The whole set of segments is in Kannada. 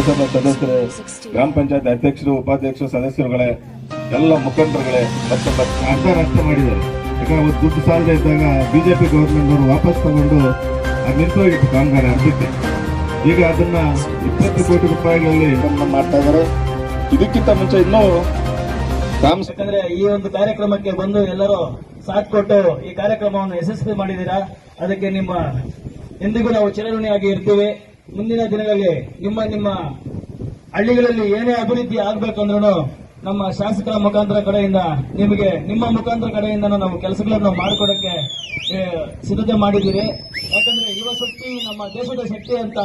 ನಗರಸಭಾ ಸದಸ್ಯರು, ಗ್ರಾಮ ಪಂಚಾಯತ್ ಅಧ್ಯಕ್ಷರು, ಉಪಾಧ್ಯಕ್ಷರು, ಸದಸ್ಯರುಗಳೇ, ಎಲ್ಲ ಮುಖಂಡರುಗಳೇ ಮತ್ತೆ ಅಂತಾರಾಷ್ಟ್ರೀಯ ಮಾಡಿದ್ದಾರೆ. ಯಾಕಂದ್ರೆ ಅವತ್ತು ದುಡ್ಡು ಸಾಲದೆ ಇದ್ದಾಗ ಬಿಜೆಪಿ ಗೌರ್ಮೆಂಟ್ ಅವರು ವಾಪಸ್ ತಗೊಂಡು ನಿಂತೋಗಿತ್ತು ಕಾಮಗಾರಿ ಅರ್ಧಕ್ಕೆ. ಈಗ ಅದನ್ನ 20 ಕೋಟಿ ರೂಪಾಯಿಗಳಲ್ಲಿ ಮಾಡ್ತಾ ಇದ್ದಾರೆ. ಇದಕ್ಕಿಂತ ಮುಂಚೆ ಇನ್ನೂ ಯಾಕಂದ್ರೆ ಈ ಒಂದು ಕಾರ್ಯಕ್ರಮಕ್ಕೆ ಬಂದು ಎಲ್ಲರೂ ಸಾಥ್ ಕೊಟ್ಟು ಈ ಕಾರ್ಯಕ್ರಮವನ್ನು ಯಶಸ್ವಿ ಮಾಡಿದ್ದೀರಾ. ಅದಕ್ಕೆ ನಿಮ್ಮ ಎಂದಿಗೂ ನಾವು ಚಿರಋಣಿಯಾಗಿ ಇರ್ತೀವಿ. ಮುಂದಿನ ದಿನಗಳಲ್ಲಿ ನಿಮ್ಮ ಹಳ್ಳಿಗಳಲ್ಲಿ ಏನೇ ಅಭಿವೃದ್ಧಿ ಆಗ್ಬೇಕಂದ್ರೂ ನಮ್ಮ ಶಾಸಕರ ಮುಖಾಂತರ ಕಡೆಯಿಂದ ನಿಮ್ಮ ಮುಖಾಂತರ ಕಡೆಯಿಂದ ನಾವು ಕೆಲಸಗಳನ್ನು ಮಾಡಿಕೊಡಕ್ಕೆ ಸಿದ್ಧತೆ ಮಾಡಿದ್ದೀರಿ. ಯಾಕಂದ್ರೆ ಯುವ ಶಕ್ತಿ ನಮ್ಮ ದೇಶದ ಶಕ್ತಿ ಅಂತ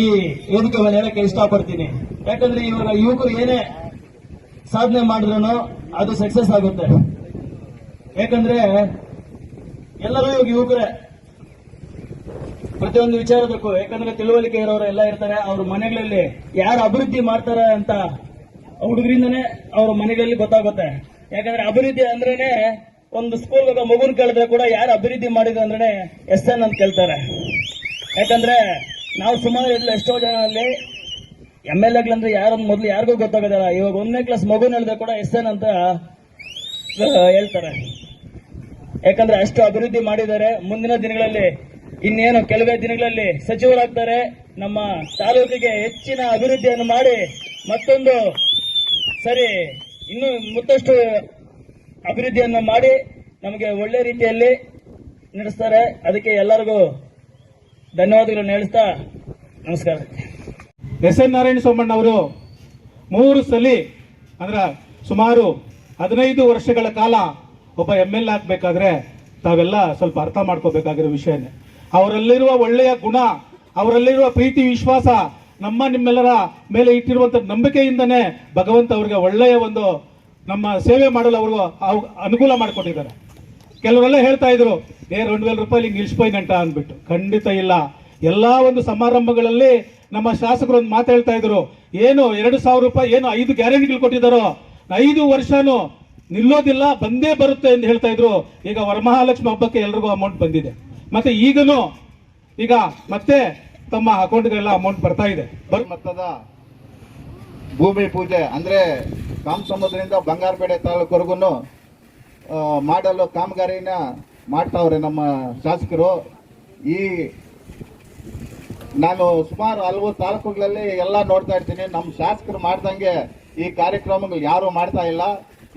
ಈ ವೇದಿಕೆ ಮೇಲೆ ಹೇಳಕ್ಕೆ ಇಷ್ಟಪಡ್ತೀನಿ. ಯಾಕಂದ್ರೆ ಇವಾಗ ಯುವಕರು ಏನೇ ಸಾಧನೆ ಮಾಡಿದ್ರು ಅದು ಸಕ್ಸಸ್ ಆಗುತ್ತೆ. ಯಾಕಂದ್ರೆ ಎಲ್ಲರೂ ಇವಾಗ ಯುವಕರೇ ಪ್ರತಿಯೊಂದು ವಿಚಾರದಕ್ಕೂ, ಯಾಕಂದ್ರೆ ತಿಳುವಳಿಕೆ ಇರೋರು ಎಲ್ಲ ಇರ್ತಾರೆ. ಅವ್ರ ಮನೆಗಳಲ್ಲಿ ಯಾರು ಅಭಿವೃದ್ಧಿ ಮಾಡ್ತಾರೆ ಅಂತ ಹುಡುಗರಿಂದನೇ ಅವ್ರ ಮನೆಗಳಲ್ಲಿ ಗೊತ್ತಾಗುತ್ತೆ. ಯಾಕಂದ್ರೆ ಅಭಿವೃದ್ಧಿ ಅಂದ್ರೇನೆ ಒಂದು ಸ್ಕೂಲ್ ಮಗುನ್ ಕೇಳಿದ್ರೆ ಕೂಡ ಯಾರು ಅಭಿವೃದ್ಧಿ ಮಾಡಿದ್ರು ಅಂದ್ರೆ SN ಅಂತ ಕೇಳ್ತಾರೆ. ಯಾಕಂದ್ರೆ ನಾವು ಸುಮಾರು ಎಷ್ಟೋ ಜನ ಅಲ್ಲಿ MLAಗಳಂದ್ರೆ ಯಾರು ಮೊದಲು ಯಾರಿಗೂ ಗೊತ್ತಾಗೋದಿಲ್ಲ. ಇವಾಗ 1ನೇ ಕ್ಲಾಸ್ ಮಗುನ್ ಹೇಳಿದ್ರೆ ಕೂಡ SN ಅಂತ ಹೇಳ್ತಾರೆ. ಯಾಕಂದ್ರೆ ಅಷ್ಟು ಅಭಿವೃದ್ಧಿ ಮಾಡಿದ್ದಾರೆ. ಮುಂದಿನ ದಿನಗಳಲ್ಲಿ ಇನ್ನೇನು ಕೆಲವೇ ದಿನಗಳಲ್ಲಿ ಸಚಿವರಾಗ್ತಾರೆ. ನಮ್ಮ ತಾಲೂಕಿಗೆ ಹೆಚ್ಚಿನ ಅಭಿವೃದ್ಧಿಯನ್ನು ಮಾಡಿ ಮತ್ತೊಂದು ಸರಿ ಇನ್ನೂ ಮತ್ತಷ್ಟು ಅಭಿವೃದ್ಧಿಯನ್ನು ಮಾಡಿ ನಮಗೆ ಒಳ್ಳೆ ರೀತಿಯಲ್ಲಿ ನಡೆಸ್ತಾರೆ. ಅದಕ್ಕೆ ಎಲ್ಲರಿಗೂ ಧನ್ಯವಾದಗಳನ್ನು ಹೇಳ್ತಾ ನಮಸ್ಕಾರ. SN ನಾರಾಯಣ ಸೋಮಣ್ಣ ಅವರು 3 ಸಲ ಅಂದ್ರೆ ಸುಮಾರು 15 ವರ್ಷಗಳ ಕಾಲ ಒಬ್ಬ MLA ಆಗ್ಬೇಕಾದ್ರೆ ತಾವೆಲ್ಲ ಸ್ವಲ್ಪ ಅರ್ಥ ಮಾಡ್ಕೋಬೇಕಾಗಿರೋ ವಿಷಯನೇ. ಅವರಲ್ಲಿರುವ ಒಳ್ಳೆಯ ಗುಣ, ಅವರಲ್ಲಿರುವ ಪ್ರೀತಿ, ವಿಶ್ವಾಸ, ನಿಮ್ಮೆಲ್ಲರ ಮೇಲೆ ಇಟ್ಟಿರುವಂತ ನಂಬಿಕೆಯಿಂದನೇ ಭಗವಂತ ಅವರಿಗೆ ಒಳ್ಳೆಯ ಒಂದು ನಮ್ಮ ಸೇವೆ ಮಾಡಲು ಅವರು ಅನುಕೂಲ ಮಾಡಿಕೊಟ್ಟಿದ್ದಾರೆ. ಕೆಲವರೆಲ್ಲ ಹೇಳ್ತಾ ಇದ್ರು 2,000 ರೂಪಾಯಿ ನಿಲ್ಸ್ಪೋಯ್ನಂಟ ಅಂದ್ಬಿಟ್ಟು. ಖಂಡಿತ ಇಲ್ಲ. ಎಲ್ಲಾ ಒಂದು ಸಮಾರಂಭಗಳಲ್ಲಿ ನಮ್ಮ ಶಾಸಕರು ಒಂದು ಮಾತು ಹೇಳ್ತಾ ಇದ್ರು, ಏನು 2,000 ರೂಪಾಯಿ ಏನು 5 ಗ್ಯಾರಂಟಿಗಳು ಕೊಟ್ಟಿದ್ದಾರೋ 5 ವರ್ಷನೂ ನಿಲ್ಲೋದಿಲ್ಲ, ಬಂದೇ ಬರುತ್ತೆ ಎಂದು ಹೇಳ್ತಾ ಇದ್ರು. ಈಗ ವರಮಹಾಲಕ್ಷ್ಮಿ ಹಬ್ಬಕ್ಕೆ ಎಲ್ರಿಗೂ ಅಮೌಂಟ್ ಬಂದಿದೆ. ಮತ್ತೆ ಈಗನೂ ಈಗ ಮತ್ತೆ ತಮ್ಮ ಅಕೌಂಟ್ಗೆಲ್ಲ ಅಮೌಂಟ್ ಬರ್ತಾ ಇದೆ. ಮೊತ್ತದ ಭೂಮಿ ಪೂಜೆ ಅಂದ್ರೆ ಕಾಮಸಮುದ್ರದಿಂದ ಬಂಗಾರಪೇಟೆ ತಾಲೂಕವರೆಗೂ ಮಾಡಲು ಕಾಮಗಾರಿನ ಮಾಡ್ತಾವ್ರೆ ನಮ್ಮ ಶಾಸಕರು. ಈ ನಾನು ಸುಮಾರು 40 ತಾಲೂಕುಗಳಲ್ಲಿ ಎಲ್ಲ ನೋಡ್ತಾ ಇರ್ತೀನಿ. ನಮ್ಮ ಶಾಸಕರು ಮಾಡ್ದಂಗೆ ಈ ಕಾರ್ಯಕ್ರಮಗಳು ಯಾರು ಮಾಡ್ತಾ ಇಲ್ಲ.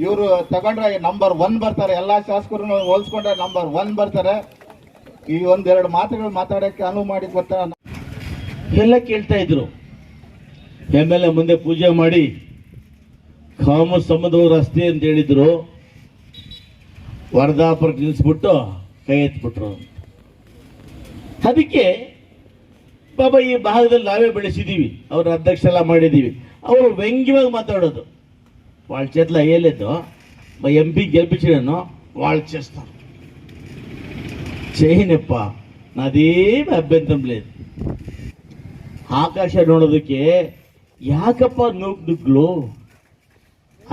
ಇವರು ತಗೊಂಡ್ರೆ ನಂಬರ್ 1 ಬರ್ತಾರೆ. ಎಲ್ಲಾ ಶಾಸಕರು ಹೋಲಿಸ್ಕೊಂಡ್ರೆ ನಂಬರ್ 1 ಬರ್ತಾರೆ. ಈ 1-2 ಮಾತುಗಳು ಮಾತಾಡಕ್ಕೆ ಅನುವು ಮಾಡಿ ಕೊಡ್ತಾರೆ. ಎಲ್ಲ ಕೇಳ್ತಾ ಇದ್ರು MLA ಮುಂದೆ ಪೂಜೆ ಮಾಡಿ ಕಾಮ ಸಮುದ್ರ ರಸ್ತೆ ಅಂತ ಹೇಳಿದ್ರು. ವರದಾಪುರಕ್ಕೆ ನಿಲ್ಲಿಸ್ಬಿಟ್ಟು ಕೈ ಎತ್ಬಿಟ್ರು. ಅದಕ್ಕೆ ಬಾಬಾ ಈ ಭಾಗದಲ್ಲಿ ನಾವೇ ಬೆಳೆಸಿದೀವಿ, ಅವ್ರ ಅಧ್ಯಕ್ಷ ಎಲ್ಲ ಮಾಡಿದೀವಿ. ಅವರು ವ್ಯಂಗ್ಯವಾಗಿ ಮಾತಾಡೋದು. వాళ్ళ చేతిలో అయ్యలేదు MP గెలిపించడాను వాళ్ళు చేస్తారు. చేయనప్ప, నాదేమి అభ్యంతరం లేదు. ಆಕಾಶ ನೋಡೋದಕ್ಕೆ ಯಾಕಪ್ಪ ನುಗ್ಗುಗಳು?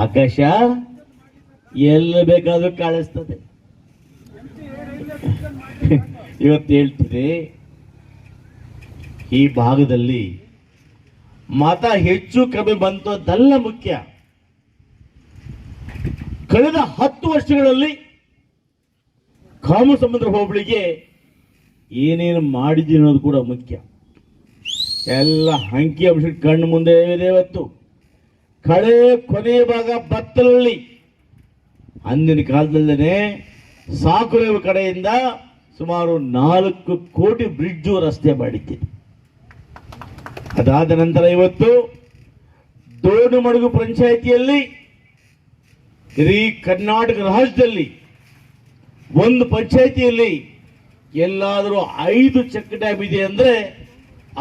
ಆಕಾಶ ಎಲ್ಲ ಬೇಕಾದ್ರೂ ಕಾಣಿಸ್ತದೆ. ಇವತ್ತು ಹೇಳ್ತೀರಿ ಈ ಭಾಗದಲ್ಲಿ ಮತ ಹೆಚ್ಚು ಕಮ್ಮಿ ಬಂತು ಅದೆಲ್ಲ ಮುಖ್ಯ. ಕಳೆದ 10 ವರ್ಷಗಳಲ್ಲಿ ಕಾಮಸಮುದ್ರ ಹೋಬಳಿಗೆ ಏನೇನು ಮಾಡಿದ್ದೀವಿ ಅನ್ನೋದು ಕೂಡ ಮುಖ್ಯ. ಎಲ್ಲ ಅಂಕಿ ಅಂಶ ಕಣ್ಣು ಮುಂದೆ ಇದೆ. ಇವತ್ತು ಕೊನೆಯ ಭಾಗ ಬತ್ತಲಲ್ಲಿ ಅಂದಿನ ಕಾಲದಲ್ಲೇ ಸಾಕುರೇವು ಕಡೆಯಿಂದ ಸುಮಾರು 4 ಕೋಟಿ ಬ್ರಿಡ್ಜು ರಸ್ತೆ ಮಾಡಿದ್ದೀವಿ. ಅದಾದ ನಂತರ ಇವತ್ತು ದೋಣುಮಡುಗು ಪಂಚಾಯಿತಿಯಲ್ಲಿ ಇಡೀ ಕರ್ನಾಟಕ ರಾಜ್ಯದಲ್ಲಿ ಒಂದು ಪಂಚಾಯಿತಿಯಲ್ಲಿ ಎಲ್ಲಾದರೂ 5 ಚೆಕ್ ಡ್ಯಾಮ್ ಇದೆ ಅಂದ್ರೆ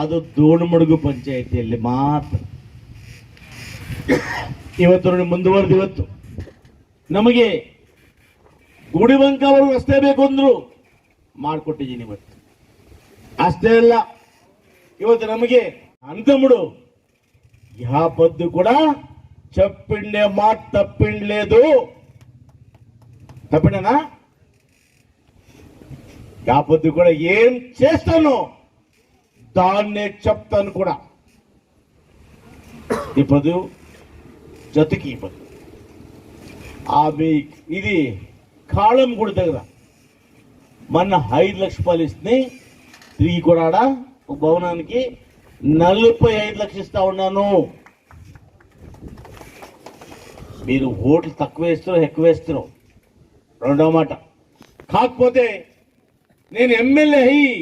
ಅದು ದೋಣುಮಡುಗು ಪಂಚಾಯಿತಿಯಲ್ಲಿ ಮಾತ್ರ. ಇವತ್ತು ಮುಂದುವರೆದು ಇವತ್ತು ನಮಗೆ ಗುಡಿಬಂಕವರೆಗೂ ರಸ್ತೆ ಬೇಕು ಅಂದ್ರು ಮಾಡಿಕೊಟ್ಟಿದ್ದೀನಿ. ಇವತ್ತು ಅಷ್ಟೇ ಅಲ್ಲ, ಇವತ್ತು ನಮಗೆ అంతముడు యా పొద్దు కూడా చెప్పిండే మాట తప్పిండలేదు. తప్పినా యా పొద్దు కూడా ఏం చేస్తానో దాన్నే చెప్తాను కూడా. ఈ పదవి జతకి ఈ పదవి ఇది కాళం గుడి దగ్గర మొన్న 5 లక్షల రూపాయలు ఇస్తే తిరిగి కూడా ఆడ ఒక భవనానికి 45 లక్షలు ఇస్తా ఉన్నాను. మీరు ఓట్లు తక్కువ వేస్తున్నావు ఎక్కువ వేస్తున్నావు రెండో మాట. కాకపోతే నేను ఎమ్మెల్యే అయ్యి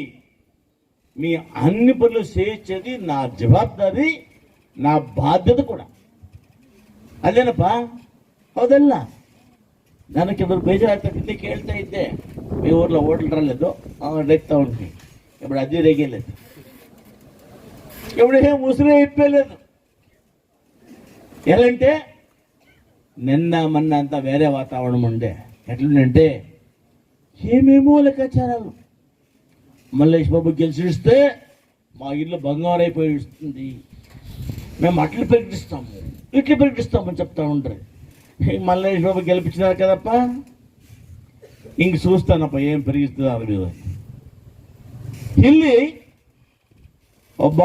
మీ అన్ని పనులు చేయించేది నా జవాబారి, నా బాధ్యత కూడా. ಅದೇನಪ್ಪ ಹೌದಲ್ಲ, ನನಗೆ ಇವರು ಬೇಜಾರಾಗ್ತದೆ ಕೇಳ್ತಾ ಇದ್ದೆ. మీ ఊర్లో ఓట్లరలేదు డెక్తా ఉంటుంది, ఇప్పుడు అది రేగలేదు, ఇప్పుడు ఏం ఉసిరే ఇప్పలేదు. ఎలాంటే నిన్న మొన్న అంతా వేరే వాతావరణం ఉండే. ఎట్లుందంటే ఏమేమో లెక్కాచారాలు. మల్లేష్ బాబు గెలిచిస్తే మా ఇల్లు బంగారు అయిపోయిస్తుంది, మేము అట్లు ప్రకటిస్తాము ఇట్లు ప్రకటిస్తామని చెప్తా ఉంటారు. మల్లేష్ బాబు గెలిపించినారు కదప్ప, ఇంక చూస్తానప్ప ఏం పెరిగిస్తున్నారు మీరు. ಇಲ್ಲಿ ಒಬ್ಬ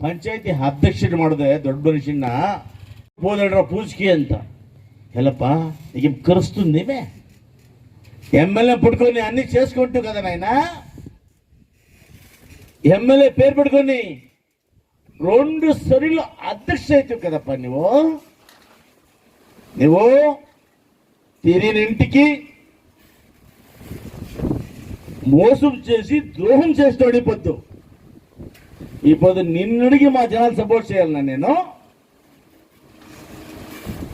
ಪಂಚಾಯತಿ ಅಧ್ಯಕ್ಷರು ಮಾಡಿದೆ ದೊಡ್ಡ ಮನುಷ್ಯನ పోదడ్ర పూజకి ಅಂತ ಎಲ್ಲಪ್ಪ నీకు కరుస్తుంది. ఎమ్మెల్యే పట్టుకొని అన్ని చేసుకుంటూ కదా నాయన, ఎమ్మెల్యే పేరు పెట్టుకొని 2 సరిలో అధ్యక్ష అవుతావు కదప్ప. నువ్వు తిరిగినింటికి మోసం చేసి ద్రోహం చేసి ఓడిపోద్దు. ఇప్పుడు నిన్నడికి మా జనాలు సపోర్ట్ చేయాలన్నా నేను.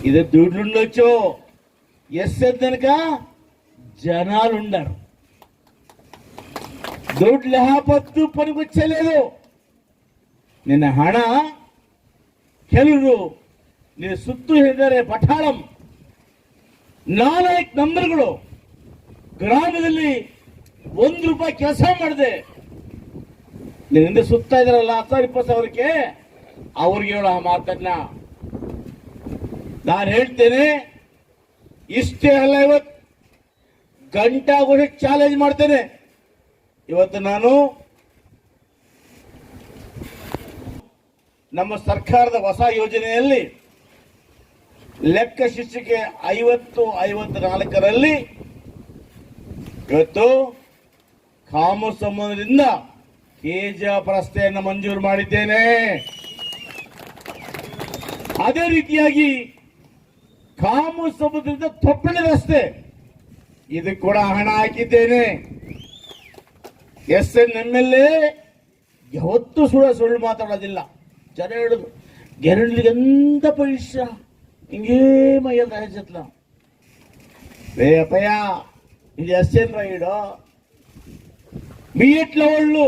ఇదే దుడ్లుండొచ్చు, ఎస్ కనుక జనాలు ఉండరు. ದುಡ್ಡು లేకపోతే పనికొచ్చలేదు. ನಿನ್ನ ಹಣ ಕೆಲವರು ನಿನ್ನ ಸುತ್ತು ಹೇಳಿದರೆ ಪಠಾಳಂ 4 ನಂಬರ್ಗಳು ಗ್ರಾಮದಲ್ಲಿ 1 ರೂಪಾಯಿ ಕೆಲಸ ಮಾಡಿದೆ. ನಿನ್ನ ಹಿಂದೆ ಸುತ್ತಾ ಇದಾರಲ್ಲ 10,000-20 ಸಾವಿರಕ್ಕೆ, ಅವ್ರಿಗೆ ಹೇಳೋ ಆ ಮಾತನ್ನ ನಾನು ಹೇಳ್ತೇನೆ. ಇಷ್ಟೇ ಅಲ್ಲ, ಇವತ್ತು ಗಂಟಾಗೋಷ ಚಾಲೆಂಜ್ ಮಾಡ್ತೇನೆ. ಇವತ್ತು ನಾನು ನಮ್ಮ ಸರ್ಕಾರದ ಹೊಸ ಯೋಜನೆಯಲ್ಲಿ ಲೆಕ್ಕ ಶಿಕ್ಷಿಕೆ 50-54ರಲ್ಲಿ ಇವತ್ತು ಕಾಮು ಸಂಬಂಧದಿಂದ ಕೆಜಿಎಫ್ ರಸ್ತೆಯನ್ನು ಮಂಜೂರು ಮಾಡಿದ್ದೇನೆ. ಅದೇ ರೀತಿಯಾಗಿ ಕಾಮು ಸಂಬಂಧದಿಂದ ತೊಪ್ಪಳಿ ರಸ್ತೆ ಇದಕ್ಕೆ ಕೂಡ ಹಣ ಹಾಕಿದ್ದೇನೆ. SN MLA ಯಾವತ್ತೂ ಸುಳ್ಳು ಮಾತಾಡೋದಿಲ್ಲ. ಜನ ಹೇಳುದು ಗೆರಳಿಗೆ ಎಂತ ಪರೀಕ್ಷ ಹಿಂಗೇ ಮೈಯಲ್ಲಿ ರಾಜ್ಯತ್ಲ ರೇ ಅಪ್ಪಯ್ಯ, ఇది SN రైడు మీట్ల వాళ్ళు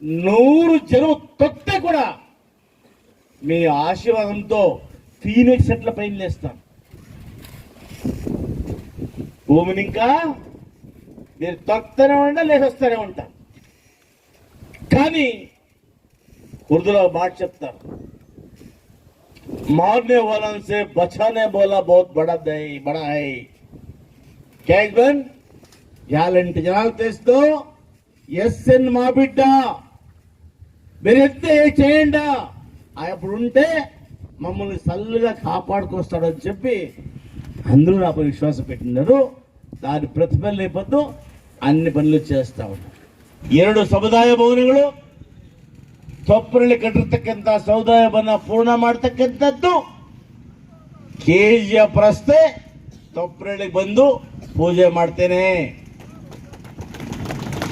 100 జనం తొక్కితే కూడా మీ ఆశీర్వాదంతో ఫీనిక్స్ సెట్ల పైన లేస్తాను. భూమిని ఇంకా మీరు తొక్కుతూనే ఉంటా, లేకొస్తూనే ఉంటా. కానీ ఉర్దూలో మాట చెప్తారు, मारने वालों से बचाने बोला बहुत बड़ा है. క్యాష్బన్ గ్యాలంటీ జనాలు తెస్తూ SN మా బిడ్డ మీరు ఎత్తే చేయండి, అప్పుడు ఉంటే మమ్మల్ని సల్లుగా కాపాడుకొస్తాడని చెప్పి అందరూ నాపై విశ్వాసం పెట్టినారు. దాని ప్రతిఫలం లేకపోతే అన్ని పనులు చేస్తా ఉన్నారు. 2 ಸಮುದಾಯ ಭವನಗಳು ತೊಪ್ಪರಲ್ಲಿ ಕಟ್ಟಿರ್ತಕ್ಕಂಥ ಸಮುದಾಯ ಭವನ ಪೂರ್ಣ ಮಾಡತಕ್ಕಂಥದ್ದು. KGF ರಸ್ತೆ ತೊಪ್ಪರಳ್ಳಿಗೆ ಬಂದು ಪೂಜೆ ಮಾಡ್ತೇನೆ.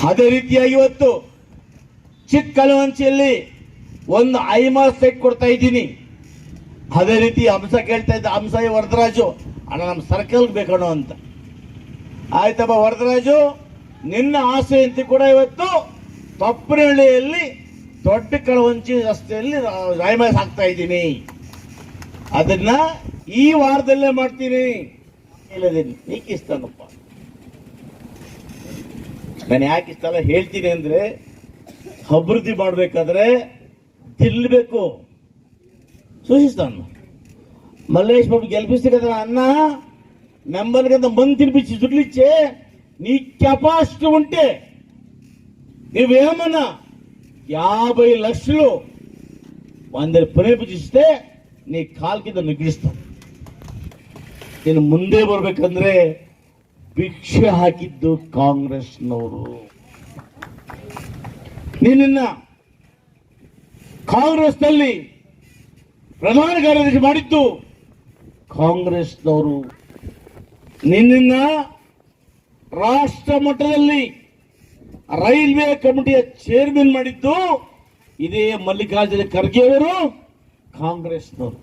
ಅದೇ ರೀತಿಯಾಗಿ ಇವತ್ತು ಚಿಕ್ಕಲವಂಚಿಯಲ್ಲಿ ಒಂದು ಐಮಾಸ್ ಸೈಟ್ ಕೊಡ್ತಾ ಇದ್ದೀನಿ. ಅದೇ ರೀತಿ ಹಂಸ ಕೇಳ್ತಾ ಇದ್ದ, ಹಂಸ ವರದರಾಜು ಅಣ್ಣ ನಮ್ಮ ಸರ್ಕಲ್ಗೆ ಬೇಕಣ್ಣು ಅಂತ. ಆಯ್ತಪ್ಪ ವರದರಾಜು, ನಿನ್ನ ಆಸೆಯಂತೆ ಕೂಡ ಇವತ್ತು ತೊಪ್ಪರಹಳ್ಳಿಯಲ್ಲಿ ದೊಡ್ಡ ಕಳವಂಚಿ ರಸ್ತೆಯಲ್ಲಿ ಐಮಾಸ್ ಹಾಕ್ತಾ ಇದ್ದೀನಿ. ಅದನ್ನ ಈ ವಾರದಲ್ಲೇ ಮಾಡ್ತೀನಿ. ನೀಕ್ ಇಷ್ಟನಪ್ಪ, ನಾನು ಯಾಕೆ ಇಷ್ಟಲ್ಲ ಹೇಳ್ತೀನಿ ಅಂದ್ರೆ, ಅಭಿವೃದ್ಧಿ ಮಾಡಬೇಕಾದ್ರೆ ತಿಲ್ಲಬೇಕು. సూచిస్తాను. మల్లేష్ బాబు గెలిపిస్తే కదా అన్న మెంబర్ కింద మంది తినిపించి దుడ్లు ఇచ్చే నీ కెపాసిటీ ఉంటే నువ్వేమన్నా 50 లక్షలు ಒಂದೇ ಪರಿಪೂಜಿಸಿದೆ ನೀ ಕಾಲ್ಕಿಂದ ನುಗ್ಗಿಸ್ತಾವ. ನೀನು ಮುಂದೆ ಬರ್ಬೇಕಂದ್ರೆ ಭಿಕ್ಷೆ ಹಾಕಿದ್ದು ಕಾಂಗ್ರೆಸ್ನವರು. ನಿನ್ನ ಕಾಂಗ್ರೆಸ್ನಲ್ಲಿ ಪ್ರಧಾನ ಕಾರ್ಯದರ್ಶಿ ಮಾಡಿದ್ದು ಕಾಂಗ್ರೆಸ್ನವರು. ನಿನ್ನ ರಾಷ್ಟ್ರ ಮಟ್ಟದಲ್ಲಿ ರೈಲ್ವೆ ಕಮಿಟಿಯ ಚೇರ್ಮನ್ ಮಾಡಿದ್ದು ಇದೇ ಮಲ್ಲಿಕಾರ್ಜುನ ಖರ್ಗೆ ಅವರು, ಕಾಂಗ್ರೆಸ್ನವರು.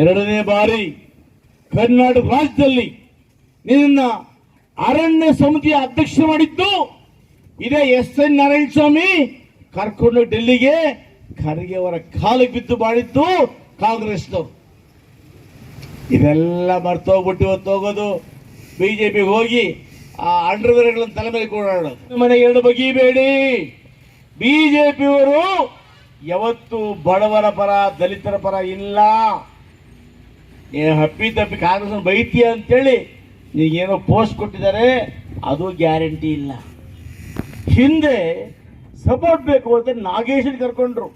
ಎರಡನೇ ಬಾರಿ ಕರ್ನಾಟಕ ರಾಜ್ಯದಲ್ಲಿ ನಿನ್ನ ಅರಣ್ಯ ಸಮಿತಿಯ ಅಧ್ಯಕ್ಷ ಮಾಡಿದ್ದು ಇದೇ ಎಸ್.ಎನ್. ನಾರಾಯಣ ಸ್ವಾಮಿ, ಕರ್ಕೊಂಡು ಡೆಲ್ಲಿಗೆ ಖರ್ಗೆ ಅವರ ಕಾಲಿಗೆ ಬಿದ್ದು ಮಾಡಿದ್ದು ಕಾಂಗ್ರೆಸ್ನವರು. ಇದೆಲ್ಲ ಮರ್ತೋಗ್ಬಿಟ್ಟು ಇವತ್ತು ಹೋಗೋದು ಬಿಜೆಪಿಗೆ ಹೋಗಿ ಆ ಅಂಡರ್ವೇರ್ಗಳನ್ನು ತಲೆ ಮೇಲೆ ಓಡಾಡೋದು. ಮನೆಗೆ ಎರಡು ಬಗೆಬೇಡಿ. ಬಿಜೆಪಿಯವರು ಯಾವತ್ತು ಬಡವರ ಪರ ದಲಿತರ ಪರ ಇಲ್ಲ. ಹಪ್ಪಿ ತಪ್ಪಿ ಕಾಂಗ್ರೆಸ್ ಬೈತೀಯ ಅಂತೇಳಿ ನೀಗೇನೋ ಪೋಸ್ಟ್ ಕೊಟ್ಟಿದ್ದಾರೆ, ಅದು ಗ್ಯಾರಂಟಿ ಇಲ್ಲ. ಹಿಂದೆ ಸಪೋರ್ಟ್ ಬೇಕು ಅಂತ ನಾಗೇಶನ್ ಕರ್ಕೊಂಡ್ರು.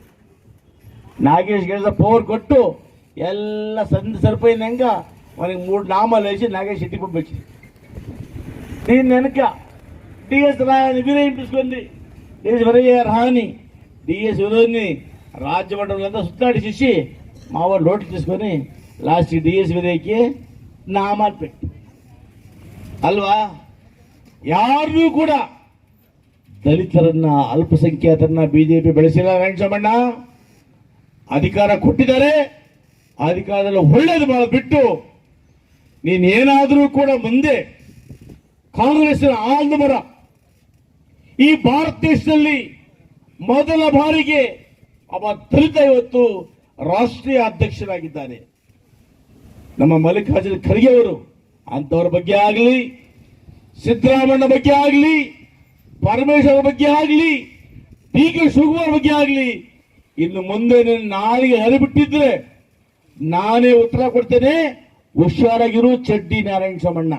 ನಾಗೇಶ್ಗೆ ಪವರ್ ಕೊಟ್ಟು ಎಲ್ಲ ಸರ್ಪೈನ ಹೆಂಗ ಅವನಿಗೆ 3 ನಾಮ ಲೇಸಿ ನಾಗೇಶ್ ಶೆಟ್ಟಿ ಬಂದ್ಬಿಟ್ಟು ನೀನು ನೆನಕ DS ರಾಣಿ ವೀರ ಇಂಪಿಸ್ಕೊಂಡಿ, DS ವರಯ್ಯ ರಾಣಿ, DS ವಿರೋಧಿ ರಾಜ್ಯ ಮಟ್ಟದ ಸುತ್ತಾಡಿಸಿ ಮಾವ ಲೋಟ್ తీసుకొని ಲಾಸ್ಟ್ DS ವಿರೋಧಿಗೆ ನಾಮ ಪೆಟ್ಟು ಅಲ್ವಾ. ಯಾರೂ ಕೂಡ ದಲಿತರನ್ನ ಅಲ್ಪಸಂಖ್ಯಾತರನ್ನ ಬಿಜೆಪಿ ಬೆಳೆಸಿಲ್ಲ. ನಾರಾಯಣಸ್ವಾಮಣ್ಣ ಅಧಿಕಾರ ಕೊಟ್ಟಿದ್ದಾರೆ, ಅಧಿಕಾರದಲ್ಲಿ ಒಳ್ಳೇದು ಬಿಟ್ಟು ನೀನೇನಾದರೂ ಕೂಡ ಮುಂದೆ ಕಾಂಗ್ರೆಸ್ನ ಆಲ್ದ ಮರ. ಈ ಭಾರತ ದೇಶದಲ್ಲಿ ಮೊದಲ ಬಾರಿಗೆ ಒಬ್ಬ ದಲಿತ ಇವತ್ತು ರಾಷ್ಟ್ರೀಯ ಅಧ್ಯಕ್ಷರಾಗಿದ್ದಾನೆ. ನಮ್ಮ ಮಲ್ಲಿಕಾರ್ಜುನ ಖರ್ಗೆ ಅವರು. ಅಂಥವ್ರ ಬಗ್ಗೆ ಆಗಲಿ, ಸಿದ್ದರಾಮಣ್ಣ ಬಗ್ಗೆ ಆಗಲಿ, ಪರಮೇಶ್ವರ ಬಗ್ಗೆ ಆಗಲಿ, DK ಶಿವಕುಮಾರ್ ಬಗ್ಗೆ ಆಗಲಿ, ಇನ್ನು ಮುಂದೆ ನಾಳೆಗೆ ಹರಿಬಿಟ್ಟಿದ್ರೆ ನಾನೇ ಉತ್ತರ ಕೊಡ್ತೇನೆ. ಹುಷಾರಾಗಿರು ಚಡ್ಡಿ ನಾರಾಯಣ ಸ್ವಾಮಣ್ಣ.